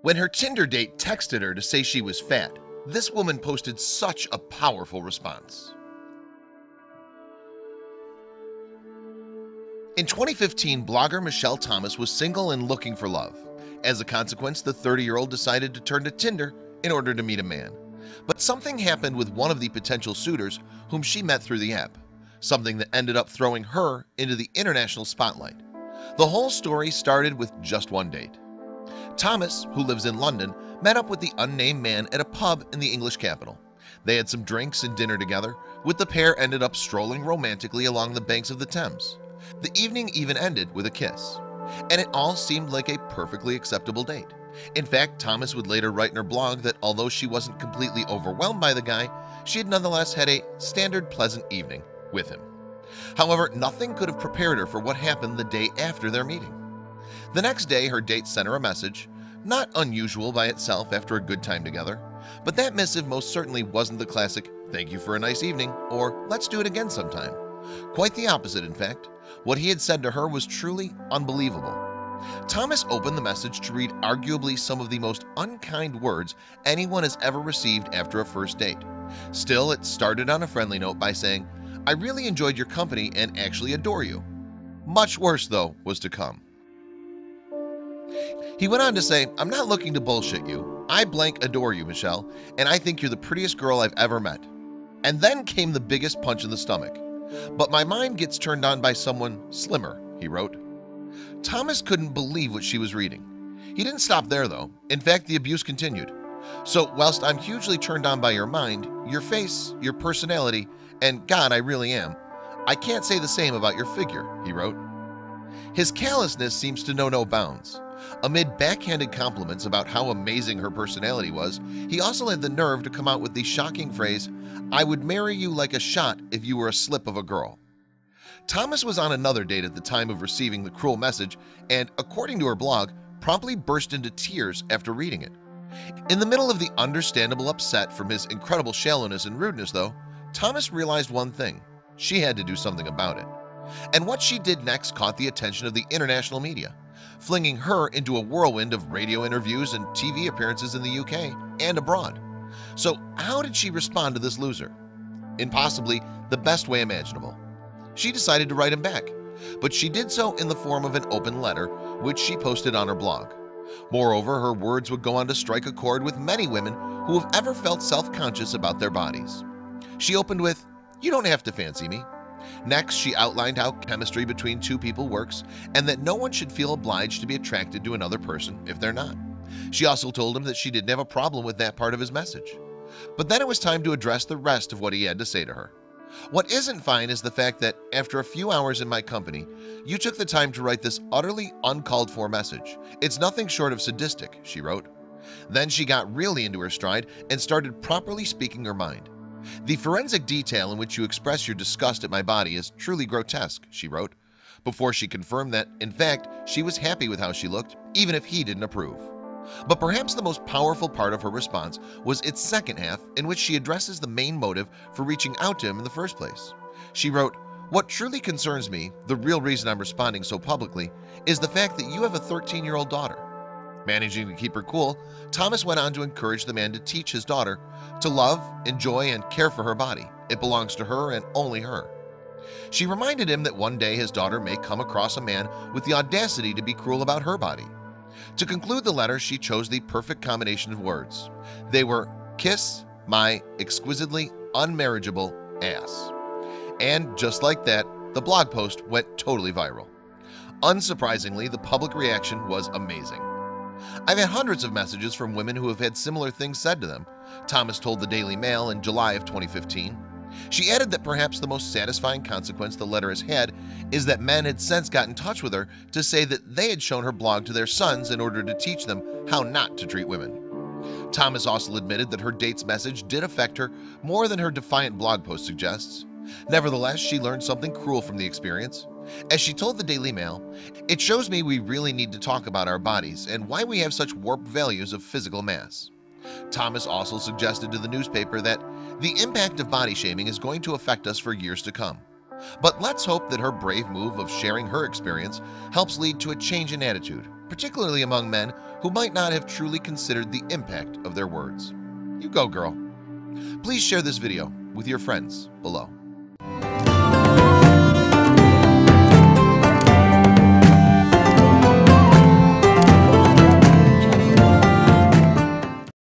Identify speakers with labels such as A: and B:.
A: When her Tinder date texted her to say she was fat, this woman posted such a powerful response. In 2015, blogger Michelle Thomas was single and looking for love. As a consequence, the 30-year-old decided to turn to Tinder in order to meet a man. But something happened with one of the potential suitors whom she met through the app, something that ended up throwing her into the international spotlight. The whole story started with just one date. Thomas, who lives in London, met up with the unnamed man at a pub in the English capital. They had some drinks and dinner together, with the pair ended up strolling romantically along the banks of the Thames. The evening even ended with a kiss, and it all seemed like a perfectly acceptable date. In fact, Thomas would later write in her blog that although she wasn't completely overwhelmed by the guy, she had nonetheless had a standard pleasant evening with him. However, nothing could have prepared her for what happened the day after their meeting. The next day, her date sent her a message, not unusual by itself after a good time together, but that missive most certainly wasn't the classic "thank you for a nice evening" or "let's do it again sometime." Quite the opposite, in fact. What he had said to her was truly unbelievable. Thomas opened the message to read arguably some of the most unkind words anyone has ever received after a first date. Still, it started on a friendly note by saying, "I really enjoyed your company and actually adore you." Much worse, though, was to come. He went on to say, "I'm not looking to bullshit you. I blank adore you, Michelle, and I think you're the prettiest girl I've ever met." And then came the biggest punch in the stomach. "But my mind gets turned on by someone slimmer," he wrote. Thomas couldn't believe what she was reading. He didn't stop there, though. In fact, the abuse continued. "So whilst I'm hugely turned on by your mind, your face, your personality, and God, I really am, I can't say the same about your figure," he wrote. His callousness seems to know no bounds. Amid backhanded compliments about how amazing her personality was, he also had the nerve to come out with the shocking phrase, "I would marry you like a shot if you were a slip of a girl." Thomas was on another date at the time of receiving the cruel message and, according to her blog, promptly burst into tears after reading it. In the middle of the understandable upset from his incredible shallowness and rudeness, though, Thomas realized one thing: she had to do something about it. And what she did next caught the attention of the international media, flinging her into a whirlwind of radio interviews and TV appearances in the UK and abroad. So how did she respond to this loser? In possibly the best way imaginable. She decided to write him back, but she did so in the form of an open letter, which she posted on her blog. Moreover, her words would go on to strike a chord with many women who have ever felt self-conscious about their bodies. She opened with, "You don't have to fancy me." Next, she outlined how chemistry between two people works and that no one should feel obliged to be attracted to another person if they're not. She also told him that she didn't have a problem with that part of his message. But then it was time to address the rest of what he had to say to her. "What isn't fine is the fact that after a few hours in my company, you took the time to write this utterly uncalled for message. It's nothing short of sadistic," she wrote. Then she got really into her stride and started properly speaking her mind. "The forensic detail in which you express your disgust at my body is truly grotesque," she wrote, before she confirmed that, in fact, she was happy with how she looked, even if he didn't approve. But perhaps the most powerful part of her response was its second half, in which she addresses the main motive for reaching out to him in the first place. She wrote, "What truly concerns me, the real reason I'm responding so publicly, is the fact that you have a 13-year-old daughter." Managing to keep her cool, Thomas went on to encourage the man to teach his daughter to love, enjoy, and care for her body. It belongs to her and only her. She reminded him that one day his daughter may come across a man with the audacity to be cruel about her body. To conclude the letter, she chose the perfect combination of words. They were, "Kiss my exquisitely unmarriageable ass." And just like that, the blog post went totally viral. Unsurprisingly, the public reaction was amazing. "I've had hundreds of messages from women who have had similar things said to them," Thomas told the Daily Mail in July of 2015. She added that perhaps the most satisfying consequence the letter has had is that men had since got in touch with her to say that they had shown her blog to their sons in order to teach them how not to treat women. Thomas also admitted that her date's message did affect her more than her defiant blog post suggests. Nevertheless, she learned something cruel from the experience. As she told the Daily Mail, "It shows me we really need to talk about our bodies and why we have such warped values of physical mass." Thomas also suggested to the newspaper that the impact of body shaming is going to affect us for years to come. But let's hope that her brave move of sharing her experience helps lead to a change in attitude, particularly among men who might not have truly considered the impact of their words. You go, girl. Please share this video with your friends below.